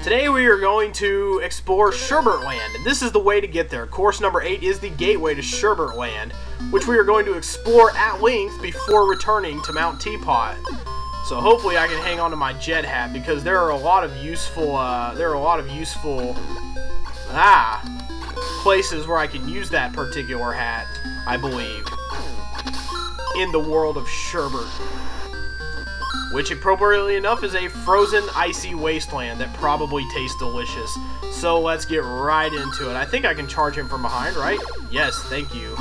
Today we are going to explore Sher-bert Land, and this is the way to get there. Course number 8 is the gateway to Sher-bert Land, which we are going to explore at length before returning to Mount Teapot. So hopefully I can hang on to my jet hat, because there are a lot of useful, places where I can use that particular hat, I believe, in the world of Sher-bert. Which, appropriately enough, is a frozen, icy wasteland that probably tastes delicious. So let's get right into it. I think I can charge him from behind, right? Yes, thank you.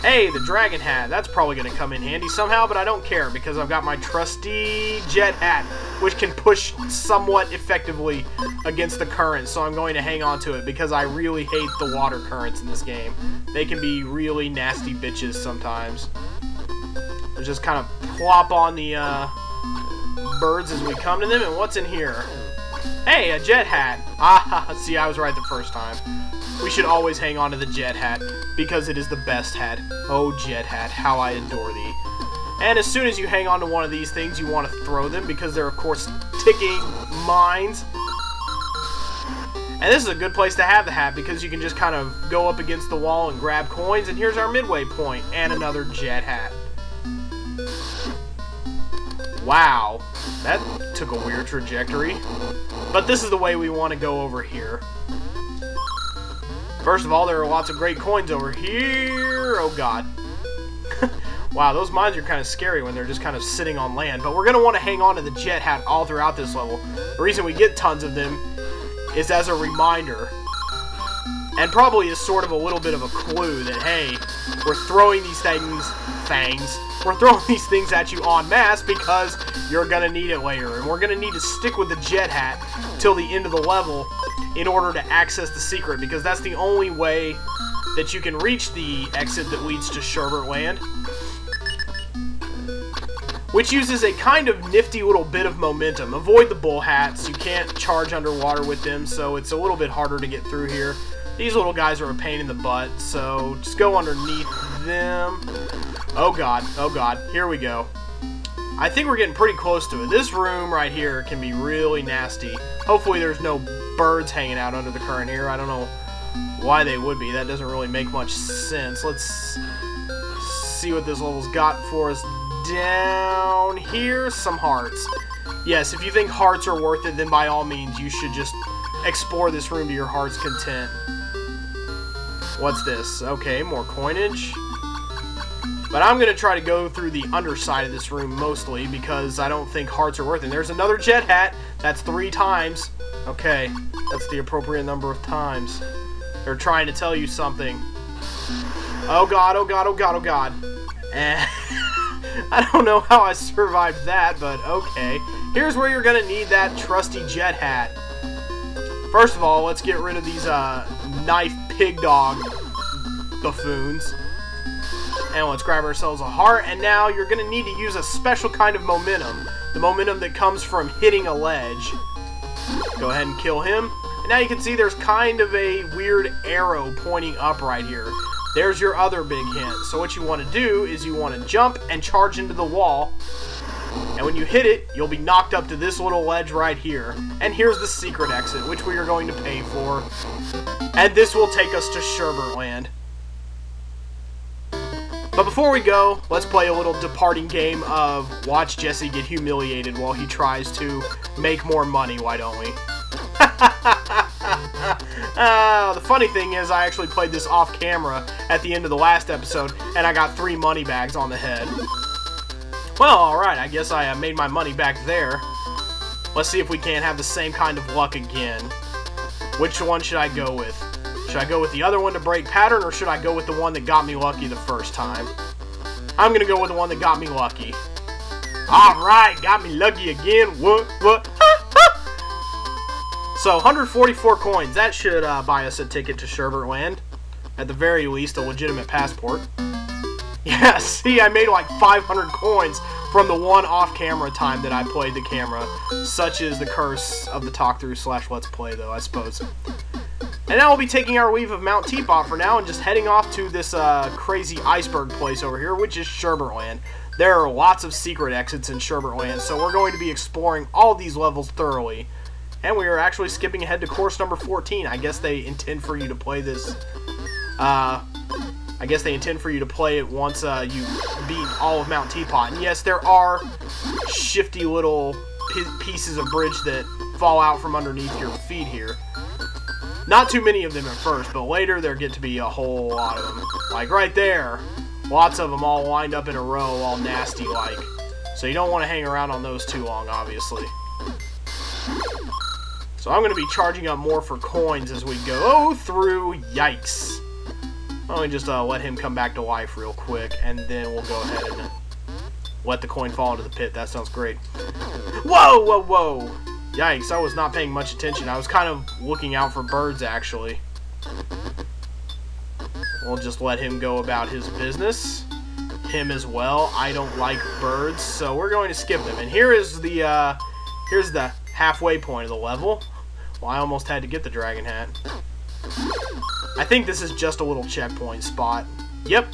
Hey, the dragon hat. That's probably going to come in handy somehow, but I don't care because I've got my trusty jet hat, which can push somewhat effectively against the current. So I'm going to hang on to it because I really hate the water currents in this game. They can be really nasty bitches sometimes. Let's just kind of plop on the birds as we come to them. And what's in here? Hey, a jet hat. Ah, see, I was right the first time. We should always hang on to the jet hat because it is the best hat. Oh, jet hat, how I adore thee. And as soon as you hang on to one of these things, you want to throw them because they're, of course, ticking mines. And this is a good place to have the hat because you can just kind of go up against the wall and grab coins. And here's our midway point and another jet hat. Wow, that took a weird trajectory. But this is the way we want to go over here. First of all, there are lots of great coins over here. Oh god. Wow, those mines are kind of scary when they're just kind of sitting on land. But we're going to want to hang on to the jet hat all throughout this level. The reason we get tons of them is as a reminder. And probably is sort of a little bit of a clue that, hey, we're throwing these we're throwing these things at you en masse because you're going to need it later. And we're going to need to stick with the jet hat till the end of the level in order to access the secret, because that's the only way that you can reach the exit that leads to Sher-bert Land, which uses a kind of nifty little bit of momentum. Avoid the bull hats. You can't charge underwater with them, so it's a little bit harder to get through here. These little guys are a pain in the butt, so just go underneath them. Oh god, here we go. I think we're getting pretty close to it. This room right here can be really nasty. Hopefully there's no birds hanging out under the current here. I don't know why they would be. That doesn't really make much sense. Let's see what this level's got for us. Down here, some hearts. Yes, if you think hearts are worth it, then by all means you should just explore this room to your heart's content. What's this? Okay, more coinage. But I'm going to try to go through the underside of this room mostly because I don't think hearts are worth it. There's another jet hat. That's 3 times. Okay, that's the appropriate number of times. They're trying to tell you something. Oh god, oh god, oh god, oh god. And I don't know how I survived that, but okay. Here's where you're going to need that trusty jet hat. First of all, let's get rid of these knife pig dog buffoons. And let's grab ourselves a heart, and now you're going to need to use a special kind of momentum. The momentum that comes from hitting a ledge. Go ahead and kill him. And now you can see there's kind of a weird arrow pointing up right here. There's your other big hint. So what you want to do is you want to jump and charge into the wall. And when you hit it, you'll be knocked up to this little ledge right here. And here's the secret exit, which we are going to pay for. And this will take us to Sher-bert Land. But before we go, let's play a little departing game of watch Jesse get humiliated while he tries to make more money, why don't we? The funny thing is I actually played this off camera at the end of the last episode, and I got 3 money bags on the head. Well, alright, I guess I made my money back there. Let's see if we can't have the same kind of luck again. Which one should I go with? Should I go with the other one to break pattern, or should I go with the one that got me lucky the first time? I'm going to go with the one that got me lucky. Alright, got me lucky again. What? So, 144 coins. That should buy us a ticket to Sher-bert Land. At the very least, a legitimate passport. Yeah, see, I made like 500 coins from the one off-camera time that I played the camera. Such is the curse of the talk-through / let's play, though, I suppose. And now we'll be taking our leave of Mount Teapot for now and just heading off to this crazy iceberg place over here, which is Sher-bert Land. There are lots of secret exits in Sher-bert Land, so we're going to be exploring all these levels thoroughly. And we are actually skipping ahead to course number 14. I guess they intend for you to play this. I guess they intend for you to play it once you beat all of Mount Teapot. And yes, there are shifty little pieces of bridge that fall out from underneath your feet here. Not too many of them at first, but later there get to be a whole lot of them. Like right there, lots of them all lined up in a row, all nasty-like. So you don't want to hang around on those too long, obviously. So I'm going to be charging up more for coins as we go through. Yikes. Let me just let him come back to life real quick, and then we'll go ahead and let the coin fall into the pit. That sounds great. Whoa, whoa, whoa. Yikes, I was not paying much attention. I was kind of looking out for birds, actually. We'll just let him go about his business. Him as well. I don't like birds, so we're going to skip them. And here's the halfway point of the level. Well, I almost had to get the dragon hat. I think this is just a little checkpoint spot. Yep.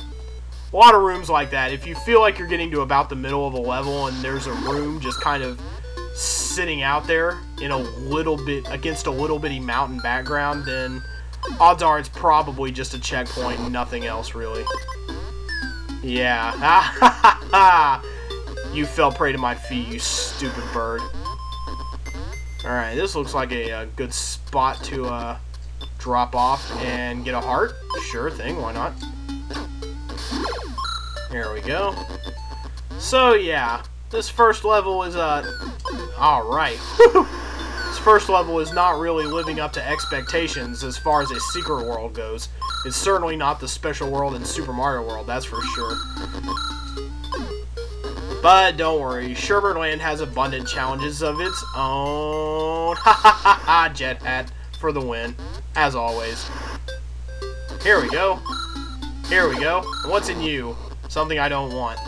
A lot of rooms like that. If you feel like you're getting to about the middle of a level and there's a room just kind of sitting out there in a little bit against a little bitty mountain background, then odds are it's probably just a checkpoint and nothing else really. Yeah. You fell prey to my feet, you stupid bird. Alright, this looks like a good spot to drop off and get a heart. Sure thing, why not? There we go. So yeah, this first level is alright. This first level is not really living up to expectations as far as a secret world goes. It's certainly not the special world in Super Mario World, that's for sure. But don't worry, Sher-bert Land has abundant challenges of its own. Ha ha ha ha! Jet hat for the win, as always. Here we go. Here we go. What's in you? Something I don't want.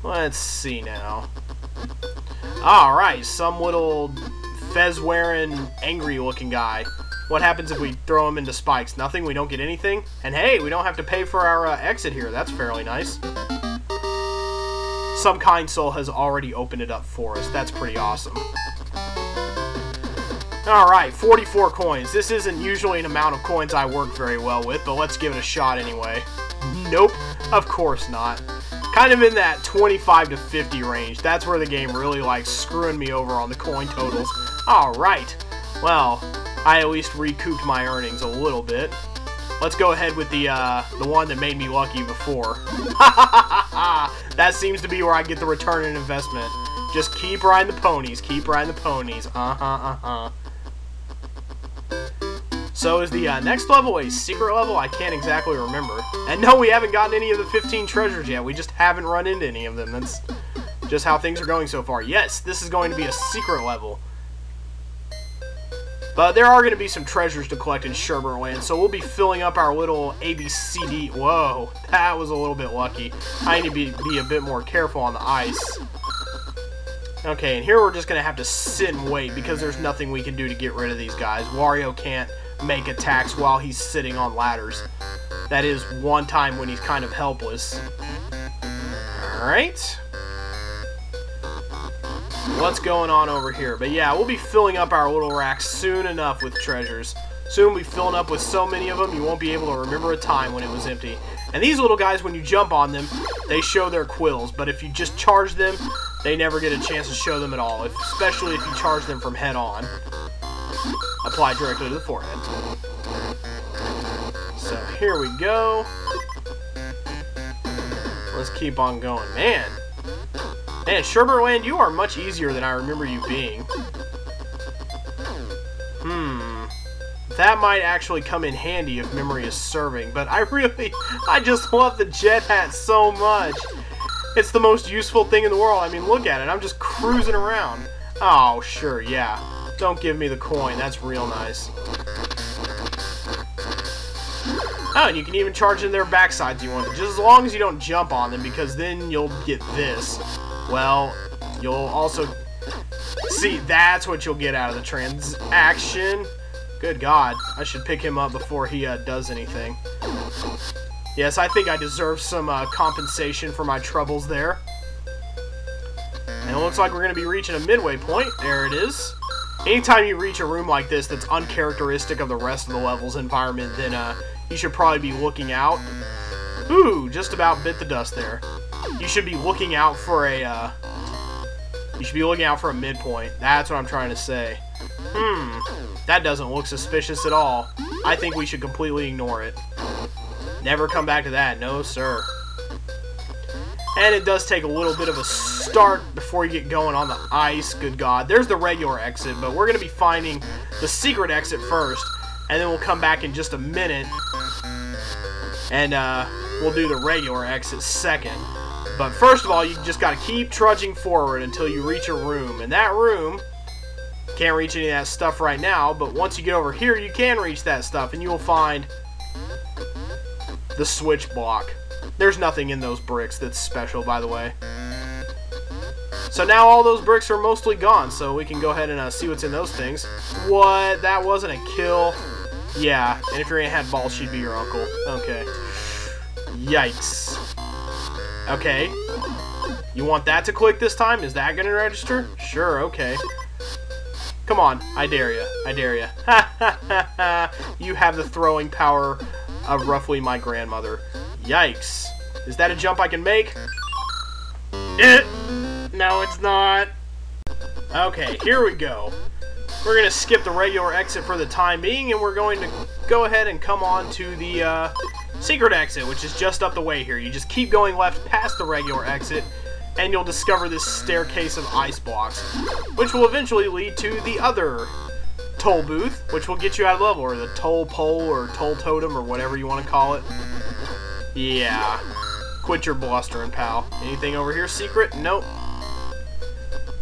Let's see now. Alright, some little fez-wearing, angry-looking guy. What happens if we throw him into spikes? Nothing? We don't get anything? And hey, we don't have to pay for our exit here. That's fairly nice. Some kind soul has already opened it up for us. That's pretty awesome. Alright, 44 coins. This isn't usually an amount of coins I work very well with, but let's give it a shot anyway. Nope, of course not. Kind of in that 25 to 50 range. That's where the game really likes screwing me over on the coin totals. Alright, well, I at least recouped my earnings a little bit. Let's go ahead with the one that made me lucky before. That seems to be where I get the return on investment. Just keep riding the ponies. Keep riding the ponies. So is the next level a secret level? I can't exactly remember. And no, we haven't gotten any of the 15 treasures yet. We just haven't run into any of them. That's just how things are going so far. Yes, this is going to be a secret level. But there are going to be some treasures to collect in Sher-bert Land, so we'll be filling up our little ABCD. Whoa, that was a little bit lucky. I need to be a bit more careful on the ice. Okay, and here we're just going to have to sit and wait because there's nothing we can do to get rid of these guys. Wario can't make attacks while he's sitting on ladders. That is one time when he's kind of helpless. Alright. What's going on over here? But yeah, we'll be filling up our little racks soon enough with treasures. Soon we'll be filling up with so many of them, you won't be able to remember a time when it was empty. And these little guys, when you jump on them, they show their quills. But if you just charge them, they never get a chance to show them at all. Especially if you charge them from head on. Apply directly to the forehead. So here we go. Let's keep on going. Man, Sher-bert Land, you are much easier than I remember you being. That might actually come in handy if memory is serving, but I just love the jet hat so much. It's the most useful thing in the world. I mean, look at it. I'm just cruising around. Oh, sure, yeah. Don't give me the coin. That's real nice. Oh, and you can even charge in their backsides if you want to, just as long as you don't jump on them, because then you'll get this. Well, you'll also... See, that's what you'll get out of the transaction. Good God, I should pick him up before he does anything. Yes, I think I deserve some compensation for my troubles there. And it looks like we're going to be reaching a midway point. There it is. anytime you reach a room like this that's uncharacteristic of the rest of the level's environment, then you should probably be looking out. Ooh, just about bit the dust there. You should be looking out for a midpoint. That's what I'm trying to say. That doesn't look suspicious at all. I think we should completely ignore it. Never come back to that, no sir. And it does take a little bit of a start before you get going on the ice. Good God. There's the regular exit, but we're going to be finding the secret exit first. And then we'll come back in just a minute. And we'll do the regular exit second. But first of all, you just got to keep trudging forward until you reach a room. And that room, can't reach any of that stuff right now. But once you get over here, you can reach that stuff. And you will find the switch block. There's nothing in those bricks that's special, by the way. So now all those bricks are mostly gone, so we can go ahead and see what's in those things. What? That wasn't a kill? Yeah, and if your aunt had balls, she'd be your uncle. Okay. Yikes. Okay. You want that to click this time? Is that going to register? Sure, okay. Come on, I dare you. I dare you. Ha ha ha ha. You have the throwing power of roughly my grandmother. Yikes. Is that a jump I can make? No, it's not. Okay, here we go. We're going to skip the regular exit for the time being, and we're going to go ahead and come on to the secret exit, which is just up the way here. You just keep going left past the regular exit, and you'll discover this staircase of ice blocks, which will eventually lead to the other toll booth, which will get you out of level, or the toll pole, or toll totem, or whatever you want to call it. Yeah. Quit your blustering, pal. Anything over here secret? Nope.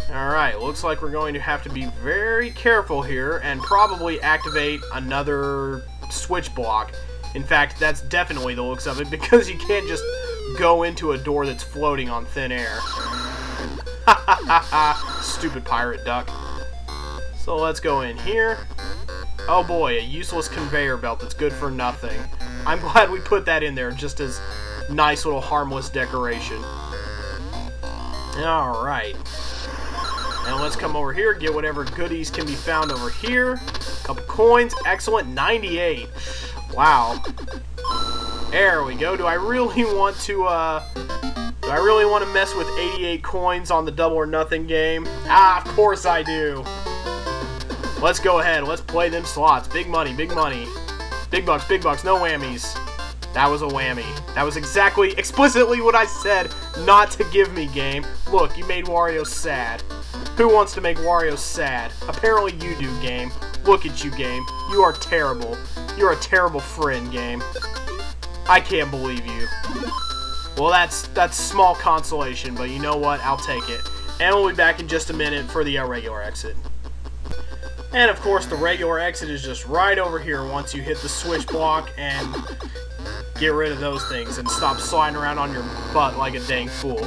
Alright, looks like we're going to have to be very careful here and probably activate another switch block. In fact, that's definitely the looks of it, because you can't just go into a door that's floating on thin air. Ha ha ha ha. Stupid pirate duck. So let's go in here. Oh boy, a useless conveyor belt that's good for nothing. I'm glad we put that in there just as nice little harmless decoration. Alright. Now let's come over here, get whatever goodies can be found over here. Couple coins. Excellent. 98. Wow. There we go. Do I really want to mess with 88 coins on the double or nothing game? Ah, of course I do. Let's go ahead. Let's play them slots. Big money, big money. Big bucks, no whammies. That was a whammy. That was explicitly what I said not to give me, game. Look, you made Wario sad. Who wants to make Wario sad? Apparently you do, game. Look at you, game. You are terrible. You're a terrible friend, game. I can't believe you. Well, that's small consolation, but you know what? I'll take it. And we'll be back in just a minute for the regular exit. And of course, the regular exit is just right over here once you hit the switch block and get rid of those things and stop sliding around on your butt like a dang fool.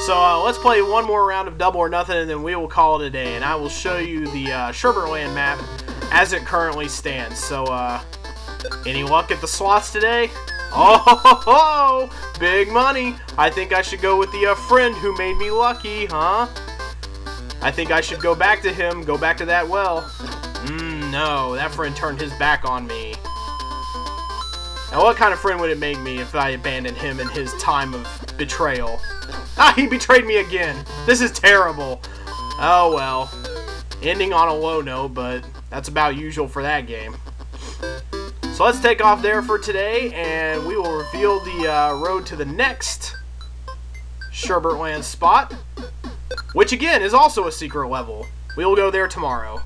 So let's play one more round of Double or Nothing, and then we will call it a day. And I will show you the sher-bert land map as it currently stands. So, any luck at the slots today? Oh, ho, ho, ho, big money. I think I should go with the friend who made me lucky, huh? I think I should go back to him, go back to that well. No, that friend turned his back on me. Now, what kind of friend would it make me if I abandoned him in his time of betrayal? Ah, he betrayed me again. This is terrible. Oh, well. Ending on a low note, but that's about usual for that game. So let's take off there for today, and we will reveal the road to the next sher-bert land spot, which again is also a secret level. We will go there tomorrow.